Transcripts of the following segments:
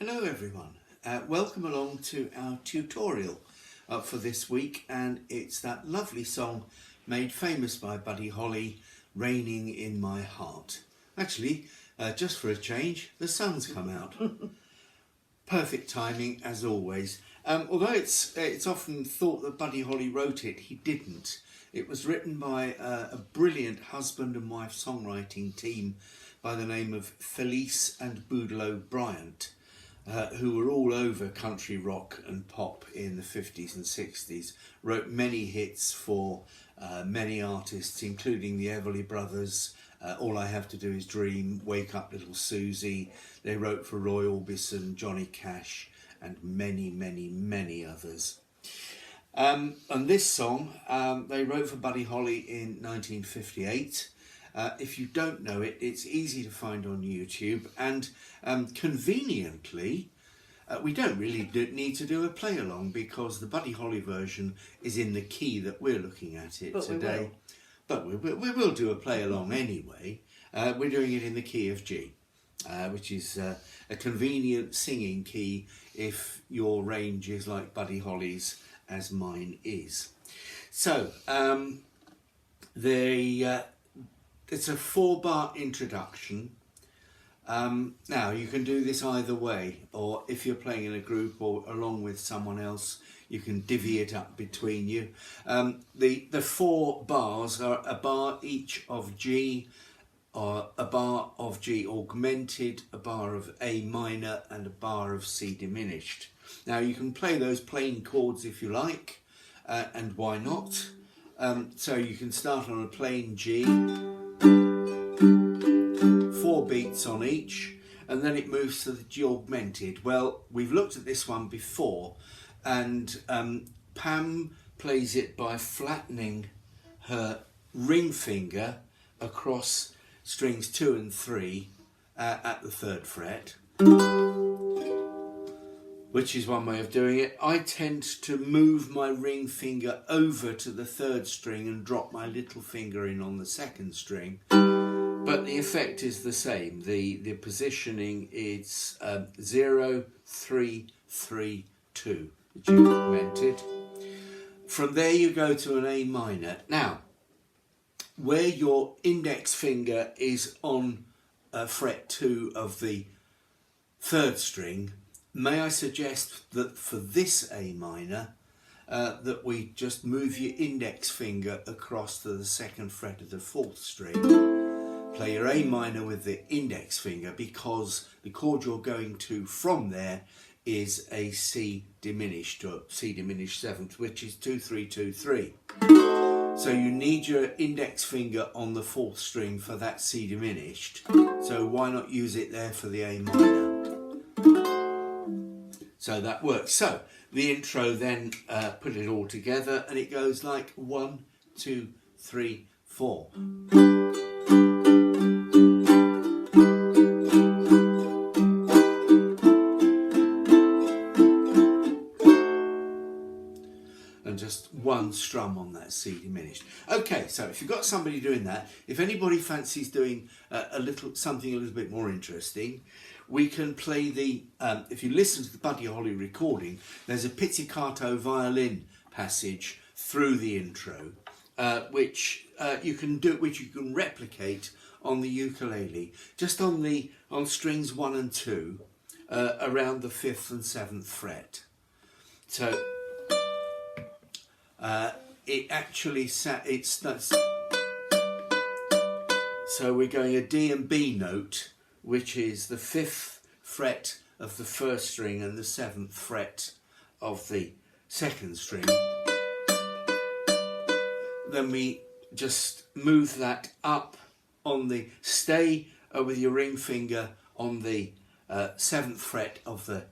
Hello everyone, welcome along to our tutorial for this week, and it's that lovely song made famous by Buddy Holly, Raining in My Heart. Actually, just for a change, the sun's come out. Perfect timing as always. Although it's often thought that Buddy Holly wrote it, he didn't. It was written by a brilliant husband and wife songwriting team by the name of Felice and Boudleaux Bryant, who were all over country rock and pop in the 50s and 60s, wrote many hits for many artists, including the Everly Brothers, All I Have to Do Is Dream, Wake Up Little Susie. They wrote for Roy Orbison, Johnny Cash, and many, many, many others. And this song, they wrote for Buddy Holly in 1958. If you don't know it, it's easy to find on YouTube, and conveniently, we don't really need to do a play along because the Buddy Holly version is in the key that we're looking at it today. But we will do a play along anyway. We're doing it in the key of G, which is a convenient singing key if your range is like Buddy Holly's, as mine is. So, it's a 4-bar introduction. Now you can do this either way, or if you're playing in a group or along with someone else, you can divvy it up between you. The 4 bars are a bar each of G, or a bar of G augmented, a bar of A minor, and a bar of C diminished. Now you can play those plain chords if you like, and why not? So you can start on a plain G, 4 beats on each, and then it moves to the G augmented. Well, we've looked at this one before, and Pam plays it by flattening her ring finger across strings 2 and 3 at the 3rd fret, which is one way of doing it. I tend to move my ring finger over to the 3rd string and drop my little finger in on the 2nd string. But the effect is the same. The positioning is 0, 3, 3, 2, the G augmented. From there you go to an A minor. Now, where your index finger is on fret 2 of the 3rd string, may I suggest that for this A minor, that we just move your index finger across to the 2nd fret of the 4th string. Play your A minor with the index finger, because the chord you're going to from there is a C diminished, or C diminished 7th, which is 2, 3, 2, 3. So you need your index finger on the 4th string for that C diminished. So why not use it there for the A minor? So that works. So the intro then, put it all together, and it goes like 1, 2, 3, 4. And just 1 strum on that C diminished. Okay, so if you've got somebody doing that, if anybody fancies doing something a little bit more interesting, we can play the, if you listen to the Buddy Holly recording, there's a pizzicato violin passage through the intro, which you can replicate on the ukulele, just on strings 1 and 2, around the 5th and 7th fret. So it actually starts. So we're going a D and B note, which is the 5th fret of the 1st string and the 7th fret of the 2nd string. Then we just move that up on the, stay with your ring finger on the 7th fret of the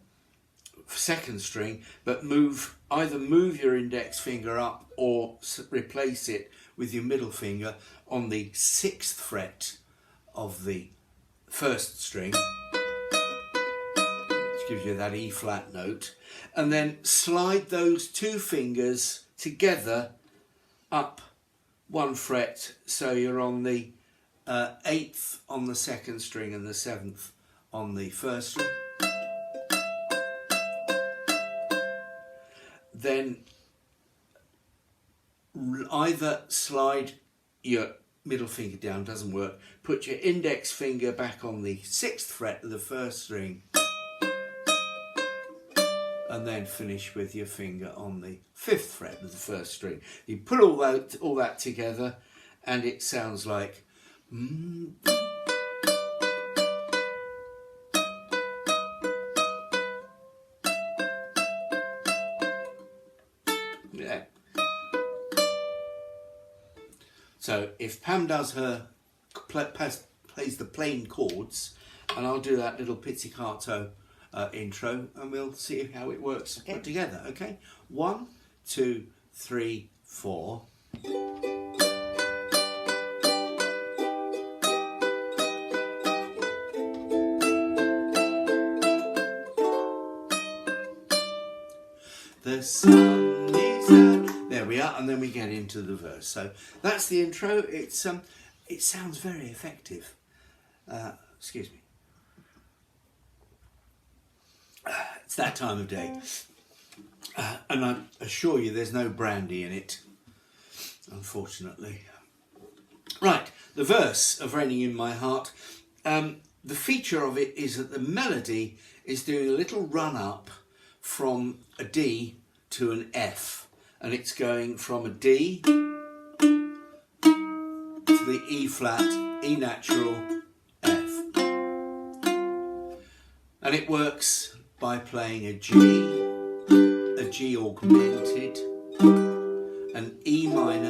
2nd string, but either move your index finger up or replace it with your middle finger on the 6th fret of the 1st string, which gives you that E flat note, and then slide those 2 fingers together up 1 fret, so you're on the 8th on the 2nd string and the 7th on the 1st string. then either slide your middle finger down, doesn't work, put your index finger back on the 6th fret of the 1st string, and then finish with your finger on the 5th fret of the 1st string. You put all that together and it sounds like yeah. So if Pam does her plays the plain chords, and I'll do that little pizzicato intro, and we'll see how it works put together. Okay, 1, 2, 3, 4. The sun is out. There we are, and then we get into the verse. So that's the intro. It sounds very effective. Excuse me. It's that time of day, and I assure you, there's no brandy in it, unfortunately. Right, the verse of "Raining in My Heart." The feature of it is that the melody is doing a little run up from a D to an F, and it's going from a D to the E flat, E natural, F, and it works by playing a G augmented, an E minor,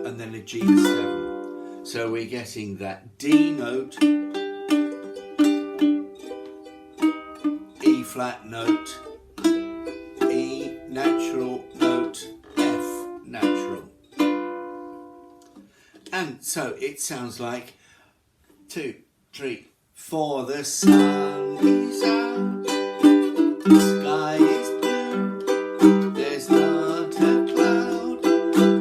and then a G7. So we're getting that D note, E flat note, E natural note, F natural. And so it sounds like 2, 3, 4. The sun is out, the sky is blue, there's not a cloud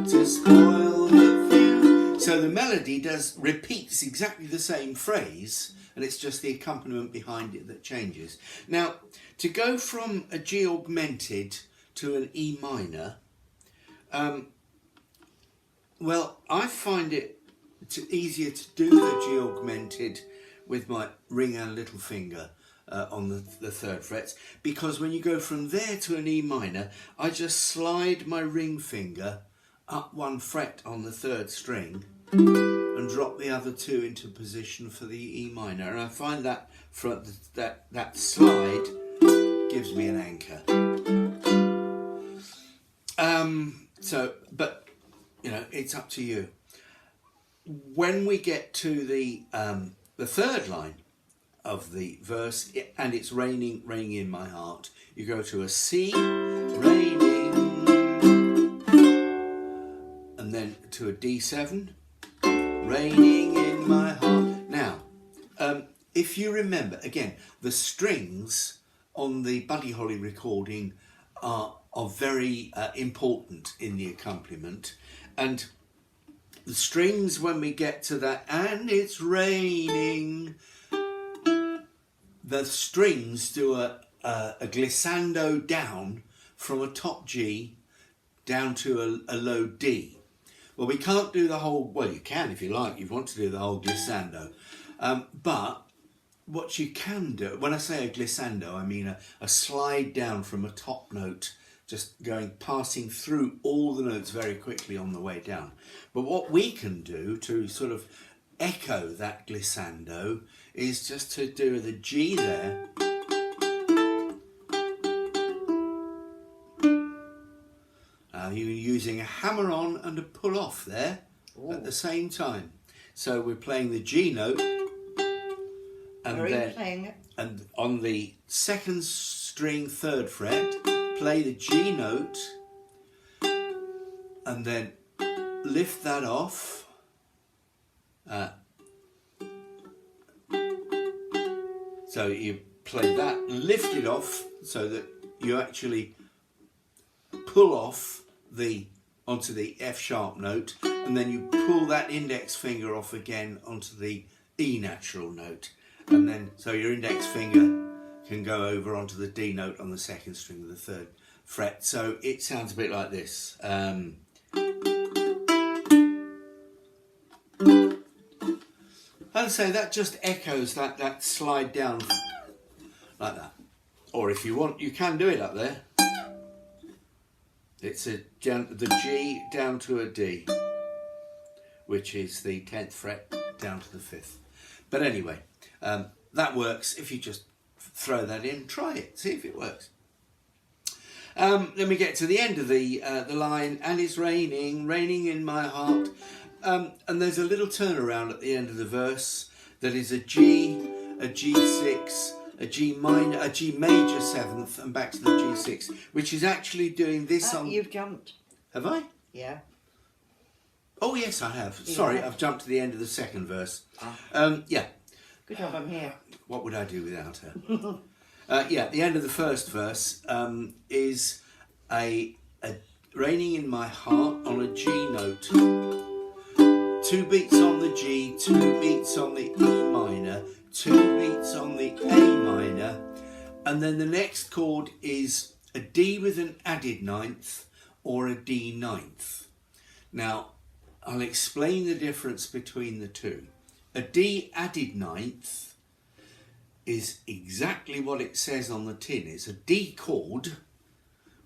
to spoil the view. So the melody repeats exactly the same phrase, and it's just the accompaniment behind it that changes. Now, to go from a G augmented to an E minor, well, I find it easier to do the G augmented with my ring and little finger on the 3rd frets, because when you go from there to an E minor, I just slide my ring finger up 1 fret on the 3rd string and drop the other 2 into position for the E minor, and I find that that slide gives me an anchor. But you know, it's up to you. When we get to the 3rd line of the verse, and it's raining in my heart, you go to a C, raining, and then to a D7, raining in my heart. Now, if you remember, again, the strings on the Buddy Holly recording are very important in the accompaniment, and the strings, when we get to that, and it's raining, the strings do a glissando down from a top G down to a low D. Well, we can't do the whole, well, you can if you like, you want to do the whole glissando, but what you can do, when I say a glissando, I mean a slide down from a top note, just passing through all the notes very quickly on the way down. But what we can do to sort of echo that glissando is just to do the G there, you're using a hammer on and a pull off there. Ooh. At the same time. So we're playing the G note, and on the 2nd string 3rd fret, play the G note, and then lift that off, so you play that, lift it off, so that you actually pull off onto the F sharp note, and then you pull that index finger off again onto the E natural note, and then so your index finger can go over onto the D note on the 2nd string of the fret, so it sounds a bit like this. I'd say that just echoes that slide down like that. Or if you want, you can do it up there. It's the G down to a D, which is the 10th fret down to the 5th. But anyway, that works. If you just throw that in, try it, see if it works. Then we get to the end of the line, and it's raining in my heart. And there's a little turnaround at the end of the verse that is a G, a G6, a G minor, a G major 7th, and back to the G6, which is actually doing this on... You've jumped. Have I? Yeah. Oh yes, I have. Yeah. Sorry, I've jumped to the end of the second verse. Yeah. Good job I'm here. What would I do without her? Yeah, the end of the first verse is a raining in my heart on a G note. 2 beats on the G, 2 beats on the E minor, 2 beats on the A minor, and then the next chord is a D with an added 9th or a D 9th. Now, I'll explain the difference between the two. A D added 9th is exactly what it says on the tin. It's a D chord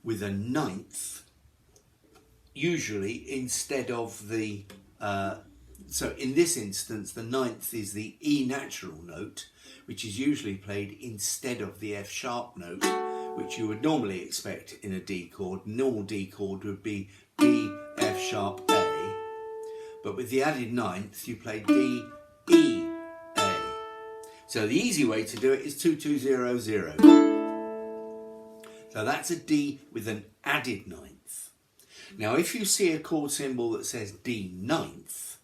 with a 9th, usually instead of the... so in this instance, the 9th is the E natural note, which is usually played instead of the F sharp note, which you would normally expect in a D chord. Normal D chord would be D, F sharp, A. But with the added 9th, you play D, E, A. So the easy way to do it is 2-2-0-0. So that's a D with an added 9th. Now, if you see a chord symbol that says D 9th,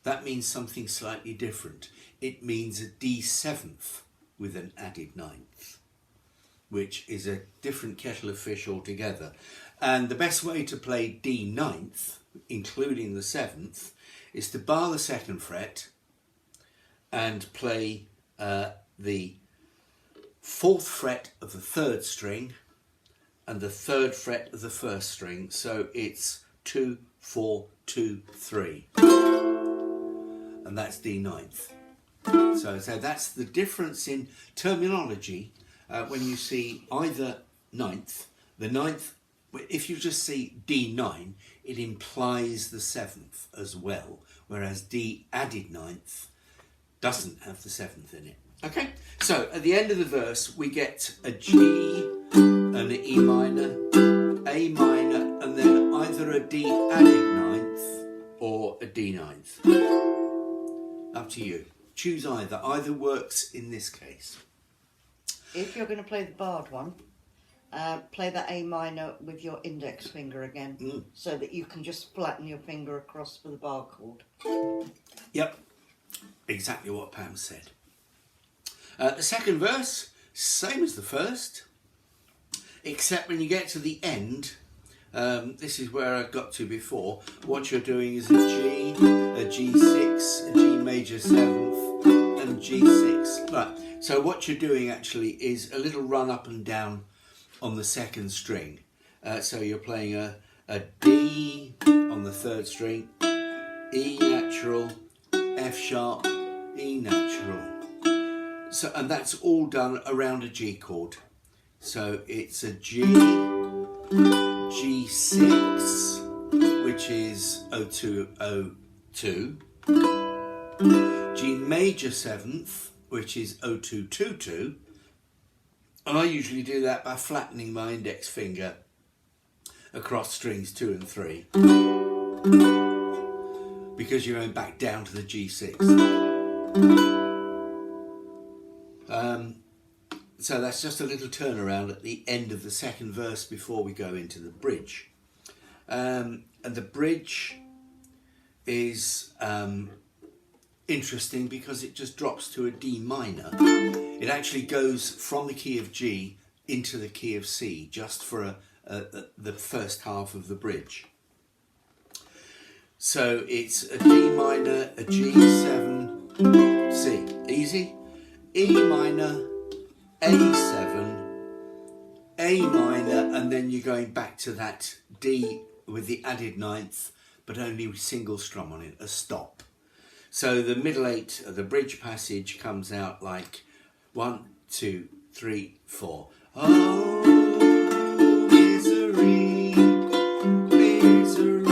that means something slightly different. It means a D 7th with an added 9th, which is a different kettle of fish altogether. And the best way to play D 9th, including the 7th, is to bar the 2nd fret and play the 4th fret of the 3rd string and the 3rd fret of the 1st string. So it's 2, 4, 2, 3. And that's D 9th. So that's the difference in terminology when you see either 9th. The 9th, if you just see D9, it implies the 7th as well, whereas D added 9th doesn't have the 7th in it. Okay, so at the end of the verse we get a G, an E minor, A minor, and then either a D added 9th or a D 9th. Up to you. Choose either. Either works in this case. If you're going to play the barred one, play the A minor with your index finger again, so that you can just flatten your finger across for the bar chord. Yep, exactly what Pam said. The second verse, same as the first, except when you get to the end, this is where I got to before. What you're doing is a G, a G6, a G major 7th, and G6. Right. So what you're doing actually is a little run up and down on the 2nd string. So you're playing a D on the 3rd string, E natural, F sharp, E natural. So, and that's all done around a G chord. So it's a G, G6, which is 0202, G major 7th, which is 0222, and I usually do that by flattening my index finger across strings 2 and 3, because you're going back down to the G6. So that's just a little turnaround at the end of the second verse before we go into the bridge. And the bridge is interesting because it just drops to a D minor. It actually goes from the key of G into the key of C just for the first half of the bridge. So it's a D minor, a G7, C. Easy. E minor, A7, A minor, and then you're going back to that D with the added ninth, but only with single strum on it, a stop. So the middle eight of the bridge passage comes out like 1, 2, 3, 4. Oh, misery, misery.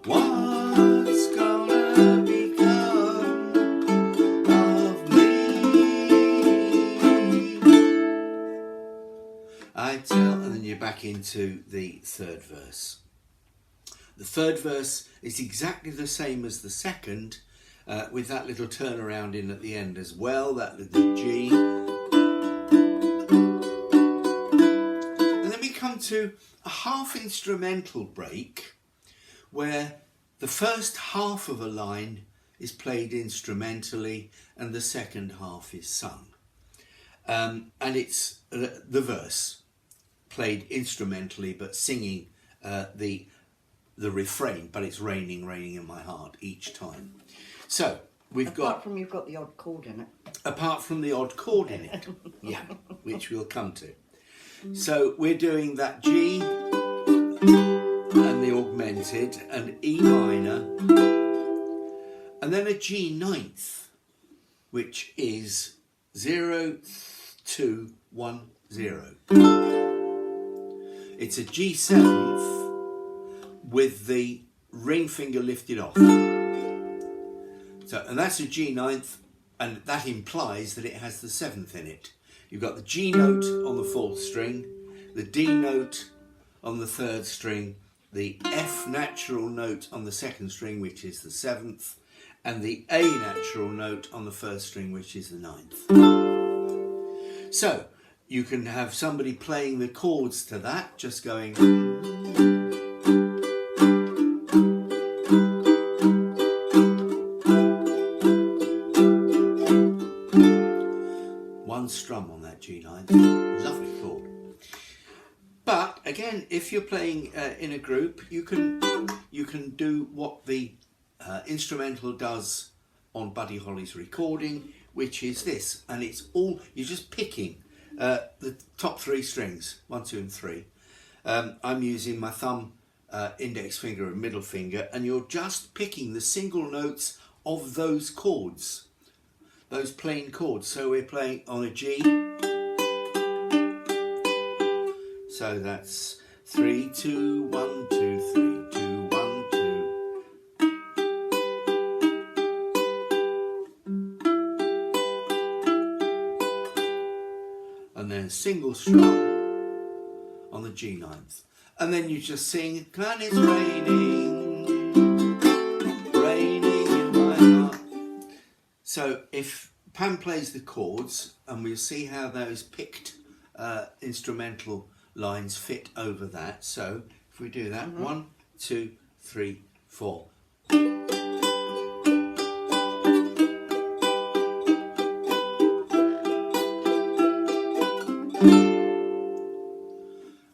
What's gonna become of me? I tell, and then you're back into the third verse. The third verse is exactly the same as the second, with that little turnaround in at the end as well, that little G. And then we come to a half instrumental break where the first half of a line is played instrumentally and the second half is sung. And it's the verse played instrumentally but singing the refrain, but it's raining, raining in my heart each time. So apart from you've got the odd chord in it. Apart from the odd chord in it, yeah, which we'll come to. So we're doing that G and the augmented, and E minor, and then a G ninth, which is 0, 2, 1, 0. It's a G seventh with the ring finger lifted off. So, and that's a G ninth, and that implies that it has the seventh in it. You've got the G note on the fourth string, the D note on the third string, the F natural note on the second string, which is the seventh, and the A natural note on the first string, which is the ninth. So you can have somebody playing the chords to that, just going. One strum on that G9, lovely chord. But again, if you're playing in a group, you can do what the instrumental does on Buddy Holly's recording, which is this, and it's all, you're just picking the top three strings, 1, 2 and 3. I'm using my thumb, index finger and middle finger, and you're just picking the single notes of those chords, those plain chords. So we're playing on a G, so that's 3, 2, 1, 2, 3, 2, 1, 2. And then single strum on the G ninth. And then you just sing, and it's raining, raining in my heart. So if Pam plays the chords, and we'll see how those picked instrumental lines fit over that. So if we do that, 1, 2, 3, 4.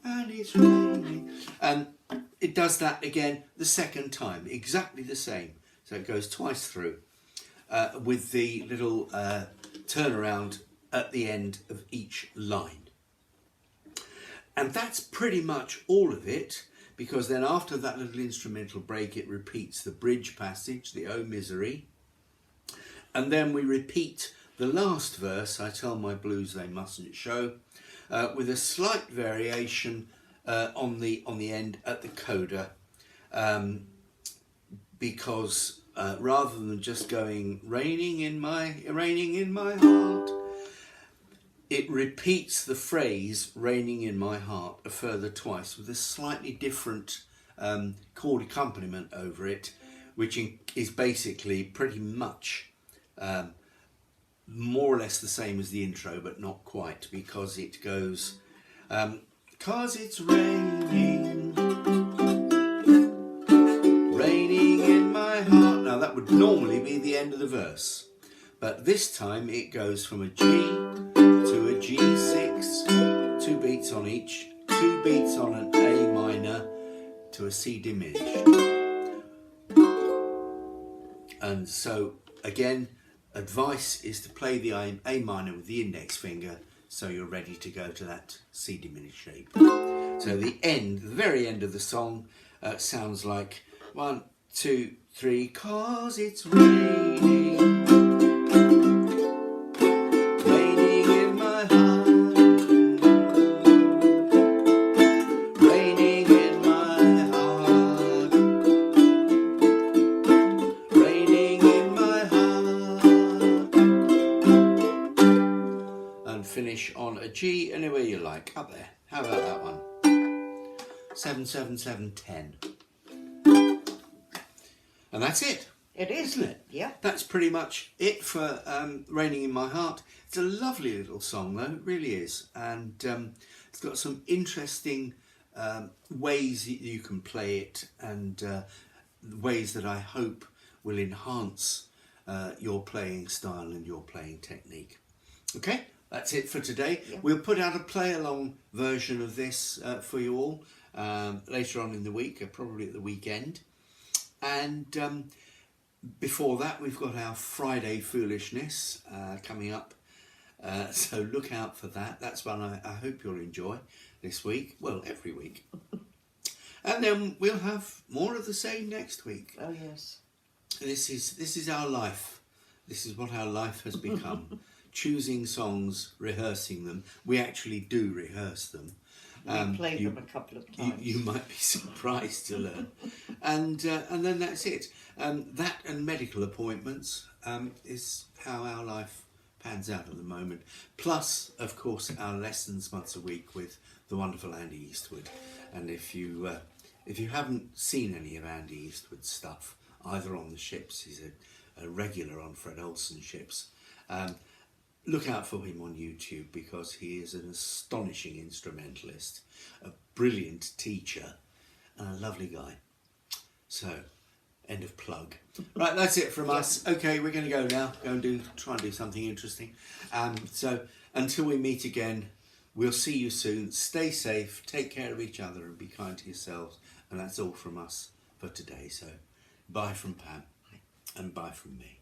And it's raining. And it does that again the second time, exactly the same. So it goes twice through with the little turnaround at the end of each line. And that's pretty much all of it, because then after that little instrumental break, it repeats the bridge passage, the Oh Misery. And then we repeat the last verse, I tell my blues they mustn't show, with a slight variation on the end at the coda, because rather than just going raining in my heart, it repeats the phrase raining in my heart a further twice with a slightly different chord accompaniment over it, which is basically pretty much more or less the same as the intro, but not quite, because it goes 'cause it's raining, raining in my heart. Now that would normally be the end of the verse, but this time it goes from a G to a G6, 2 beats on each, 2 beats on an A minor to a C diminished. And so again, advice is to play the A minor with the index finger so you're ready to go to that C diminished shape. So the very end of the song sounds like 1, 2, 3, 'cause it's raining, raining in my heart, raining in my heart, raining in my heart, and finish on a G anywhere you like, up there. How about that one? 7, 7, 7, 10. And that's it. It is, isn't it? Yeah. That's pretty much it for Raining in My Heart. It's a lovely little song though, it really is. And it's got some interesting ways that you can play it, and ways that I hope will enhance your playing style and your playing technique. Okay, that's it for today. Yeah. We'll put out a play-along version of this for you all later on in the week, probably at the weekend. And before that, we've got our Friday Foolishness coming up. So look out for that. That's one I hope you'll enjoy this week. Well, every week. And then we'll have more of the same next week. Oh, yes. This is our life. This is what our life has become. Choosing songs, rehearsing them. We actually do rehearse them. We played them a couple of times. You might be surprised to learn. And then that's it. That and medical appointments is how our life pans out at the moment. Plus, of course, our lessons once a week with the wonderful Andy Eastwood. And if you haven't seen any of Andy Eastwood's stuff, either on the ships, he's a regular on Fred Olsen ships. Look out for him on YouTube, because he is an astonishing instrumentalist, a brilliant teacher, and a lovely guy. So, end of plug. Right, that's it from us. Okay, we're going to go now. Go and try and do something interesting. So, until we meet again, we'll see you soon. Stay safe, take care of each other, and be kind to yourselves. And that's all from us for today. So, bye from Pam, and bye from me.